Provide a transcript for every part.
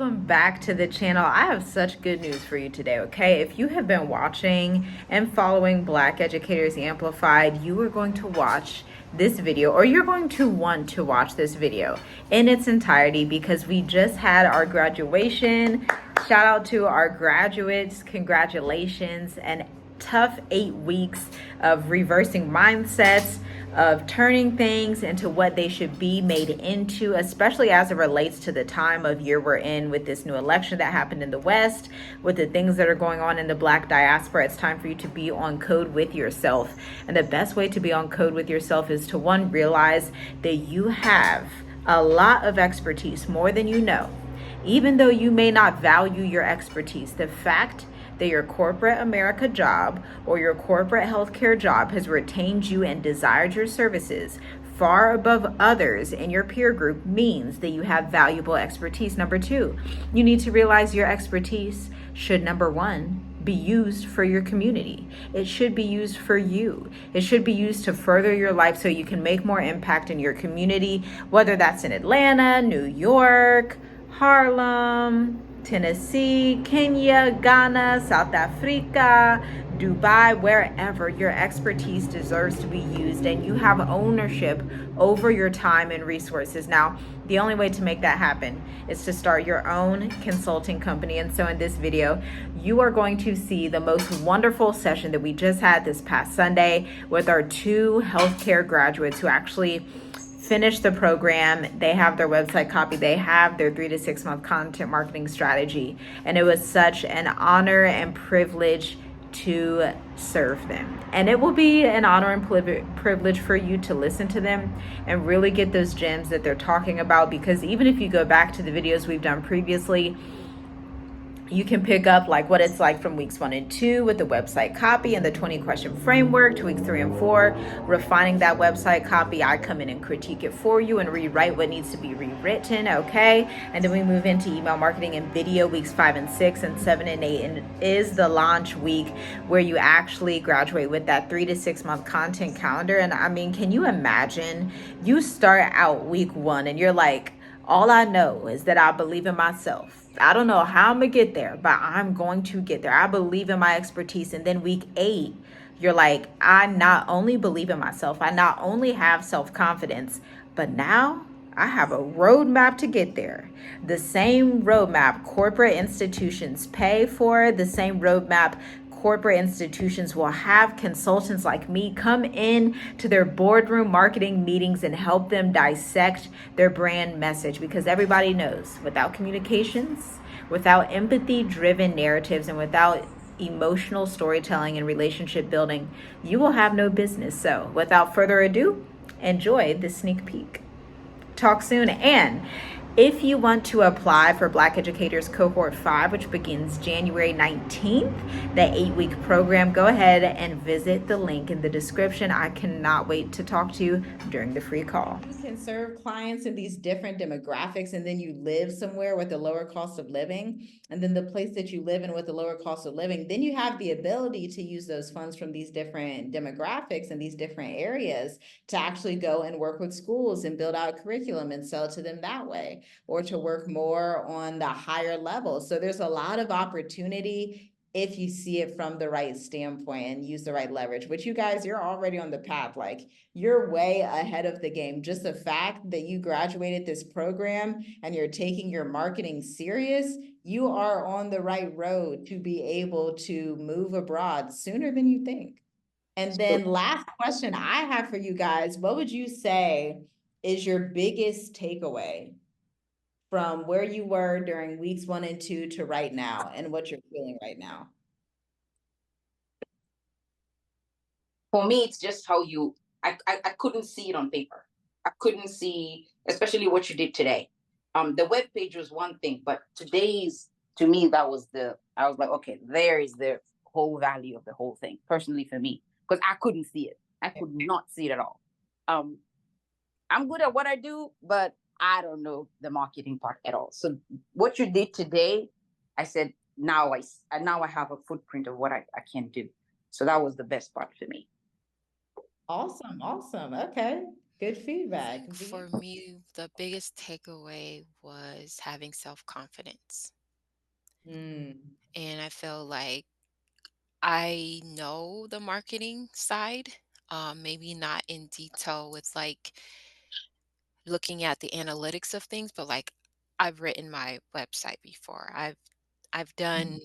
welcome back to the channel. I have such good news for you today, okay? If you have been watching and following Black Educators Amplified, you are going to watch this video, or you're going to want to watch this video in its entirety, because we just had our graduation. Shout out to our graduates, congratulations, and tough 8 weeks of reversing mindsets, of turning things into what they should be made into, especially as it relates to the time of year we're in with this new election that happened in the West, with the things that are going on in the Black diaspora. It's time for you to be on code with yourself. And the best way to be on code with yourself is to, one, realize that you have a lot of expertise, more than you know. Even though you may not value your expertise, the fact that your corporate America job or your corporate healthcare job has retained you and desired your services far above others in your peer group means that you have valuable expertise. Number two, you need to realize your expertise should, number one, be used for your community. It should be used for you. It should be used to further your life so you can make more impact in your community, whether that's in Atlanta, New York, Harlem, Tennessee, Kenya, Ghana, South Africa, Dubai, wherever. Your expertise deserves to be used, and you have ownership over your time and resources. Now, the only way to make that happen is to start your own consulting company. And so in this video, you are going to see the most wonderful session that we just had this past Sunday with our 2 healthcare graduates who actually finished the program. They have their website copy. They have their 3 to 6 month content marketing strategy. And it was such an honor and privilege to serve them. And it will be an honor and privilege for you to listen to them and really get those gems that they're talking about. Because even if you go back to the videos we've done previously, you can pick up like what it's like from weeks 1 and 2 with the website copy and the 20 question framework to weeks 3 and 4, refining that website copy. I come in and critique it for you and rewrite what needs to be rewritten, okay? And then we move into email marketing and video weeks 5 and 6, and 7 and 8 and is the launch week where you actually graduate with that 3 to 6 month content calendar. And I mean, can you imagine you start out week 1 and you're like, all I know is that I believe in myself. I don't know how I'm gonna get there, but I'm going to get there. I believe in my expertise. And then week 8, you're like, I not only believe in myself, I not only have self-confidence, but now I have a roadmap to get there. The same roadmap corporate institutions pay for, the same roadmap corporate institutions will have consultants like me come in to their boardroom marketing meetings and help them dissect their brand message. Because everybody knows, without communications, without empathy-driven narratives, and without emotional storytelling and relationship building, you will have no business. So without further ado, enjoy this sneak peek. Talk soon. And if you want to apply for Black Educators Cohort 5, which begins January 19th, the 8-week program, go ahead and visit the link in the description. I cannot wait to talk to you during the free call. You can serve clients in these different demographics, and then you live somewhere with a lower cost of living, and then the place that you live in with a lower cost of living, then you have the ability to use those funds from these different demographics and these different areas to actually go and work with schools and build out curriculum and sell to them that way, or to work more on the higher level. So there's a lot of opportunity if you see it from the right standpoint and use the right leverage, which you guys, you're already on the path. Like, you're way ahead of the game. Just the fact that you graduated this program and you're taking your marketing serious, you are on the right road to be able to move abroad sooner than you think. And then last question I have for you guys, what would you say is your biggest takeaway from where you were during weeks 1 and 2 to right now, and what you're feeling right now? For me, it's just how I couldn't see it on paper. I couldn't see, especially what you did today. The web page was one thing, but today's, to me, I was like, okay, there is the whole value of the whole thing, personally for me, because I couldn't see it. I could not see it at all. I'm good at what I do, but I don't know the marketing part at all. So what you did today, I said, now I have a footprint of what I can do. So that was the best part for me. Awesome. Okay. Good I feedback. think for V? me, the biggest takeaway was having self-confidence. Mm, And I feel like I know the marketing side, maybe not in detail with like looking at the analytics of things, but like I've written my website before. I've done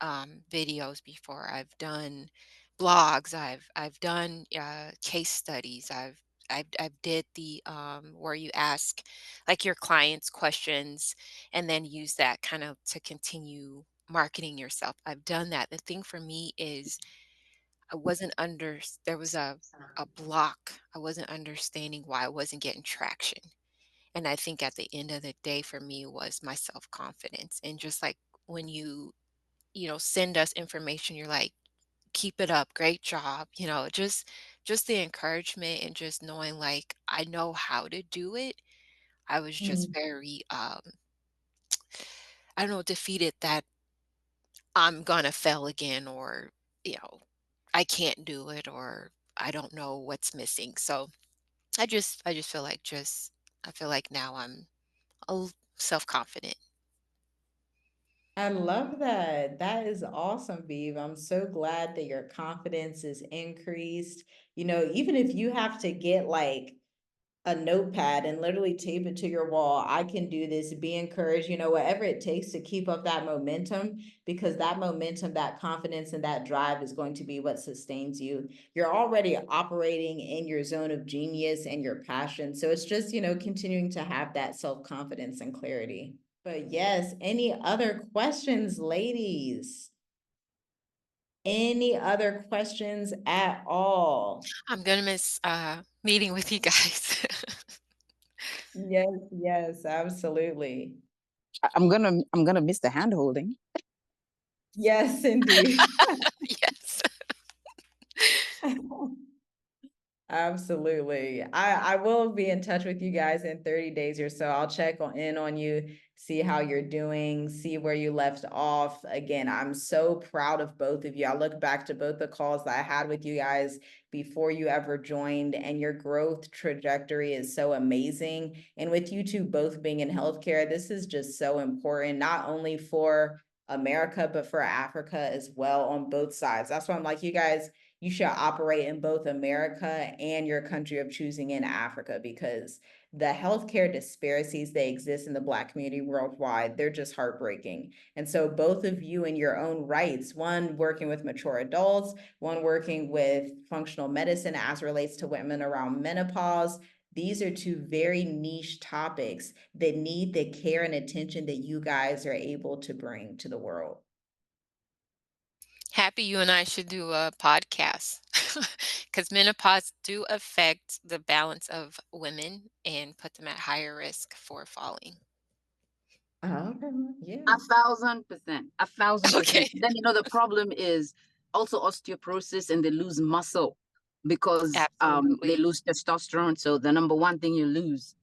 mhm, videos before. I've done blogs. I've done case studies. I've did the where you ask like your clients questions and then use that kind of to continue marketing yourself. I've done that. The thing for me is I wasn't under there was a block. I wasn't understanding why I wasn't getting traction. And I think at the end of the day for me was my self-confidence. And just like when you send us information, you're like, keep it up, great job. Just the encouragement and just knowing like I know how to do it. I was just mm. very I don't know, defeated that I'm gonna fail again or, you know, I can't do it or I don't know what's missing. So I just feel like just I feel like now I'm self-confident. I love that. That is awesome, Beav. I'm so glad that your confidence is increased. Even if you have to get like a notepad and literally tape it to your wall. I can do this. Be encouraged, whatever it takes to keep up that momentum, because that momentum, that confidence, and that drive is going to be what sustains you. You're already operating in your zone of genius and your passion. So it's just, continuing to have that self-confidence and clarity. But yes, any other questions, ladies? Any other questions at all? I'm gonna miss meeting with you guys. Yes, yes, absolutely. I'm gonna miss the hand holding. Yes, indeed. Yes. Absolutely. I will be in touch with you guys in 30 days or so. I'll in on you, see how you're doing, see where you left off. Again, I'm so proud of both of you. I look back to both the calls that I had with you guys before you ever joined, and your growth trajectory is so amazing. And with you two both being in healthcare, this is just so important, not only for America, but for Africa as well on both sides. That's why I'm like, you should operate in both America and your country of choosing in Africa, because the healthcare disparities that exist in the Black community worldwide, they're just heartbreaking. And so both of you in your own rights, one working with mature adults, one working with functional medicine as relates to women around menopause, these are two very niche topics that need the care and attention that you guys are able to bring to the world. Happy you and I should do a podcast because menopause do affect the balance of women and put them at higher risk for falling. Okay, A yeah. 1,000%. 1,000%. Okay. Then the problem is also osteoporosis and they lose muscle because they Absolutely. lose testosterone. So the number one thing you lose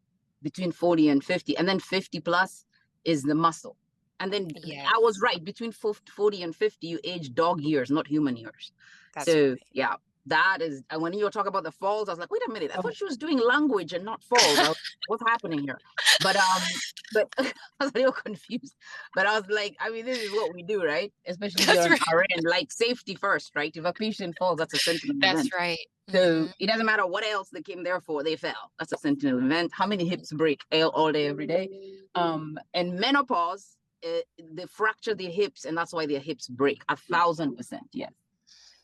between 40 and 50, and then 50 plus is the muscle. And then I was Yes, right, between 40 and 50, you age dog years, not human years. that's So right. yeah, that is, and when you were talking about the falls, I was like, wait a minute, I thought she was doing language and not falls. What's happening here? But I was a little confused. But I was like, I mean, this is what we do, right? Especially here That's on right. our end, like safety first, right? If a patient falls, that's a sentinel That's event. right. So Mhm. it doesn't matter what else they came there for, they fell. That's a sentinel event. How many hips break all day, every day? And menopause, they fracture their hips, and that's why their hips break. 1,000%, yes.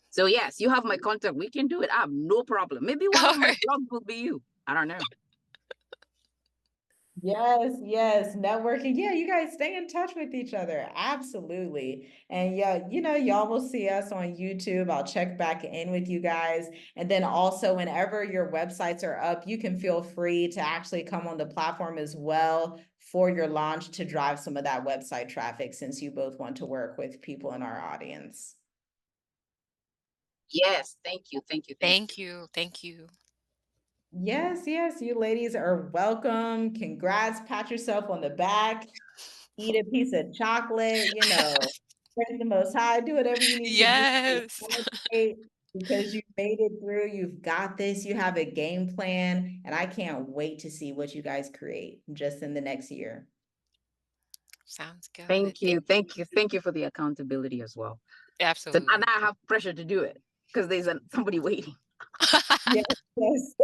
So yes, you have my contact. We can do it. I have no problem. Maybe one of my Alright. blogs will be you. I don't know. Yes, yes, networking. Yeah, you guys stay in touch with each other. Absolutely. And yeah, y'all will see us on YouTube. I'll check back in with you guys. And then also, whenever your websites are up, you can feel free to actually come on the platform as well for your launch to drive some of that website traffic, since you both want to work with people in our audience. Yes, thank you, thank you, thank you. Thank you. Thank you. Yes, yes, you ladies are welcome. Congrats, pat yourself on the back, eat a piece of chocolate, praise the most high, do whatever you need to do to Yes. celebrate. because you made it through. You've got this. You have a game plan, and I can't wait to see what you guys create just in the next year. Sounds good. Thank you. Thank you. Thank you for the accountability as well. So now Absolutely. I have pressure to do it because there's somebody waiting. Yes, yes.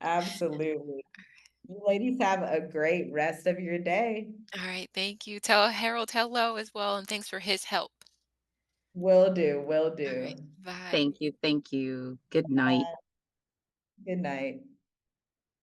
Absolutely. You ladies have a great rest of your day. All right, thank you. Tell Harold hello as well, and thanks for his help. Will do, will All right, do. bye. Thank you. Thank you. Good night. Good night.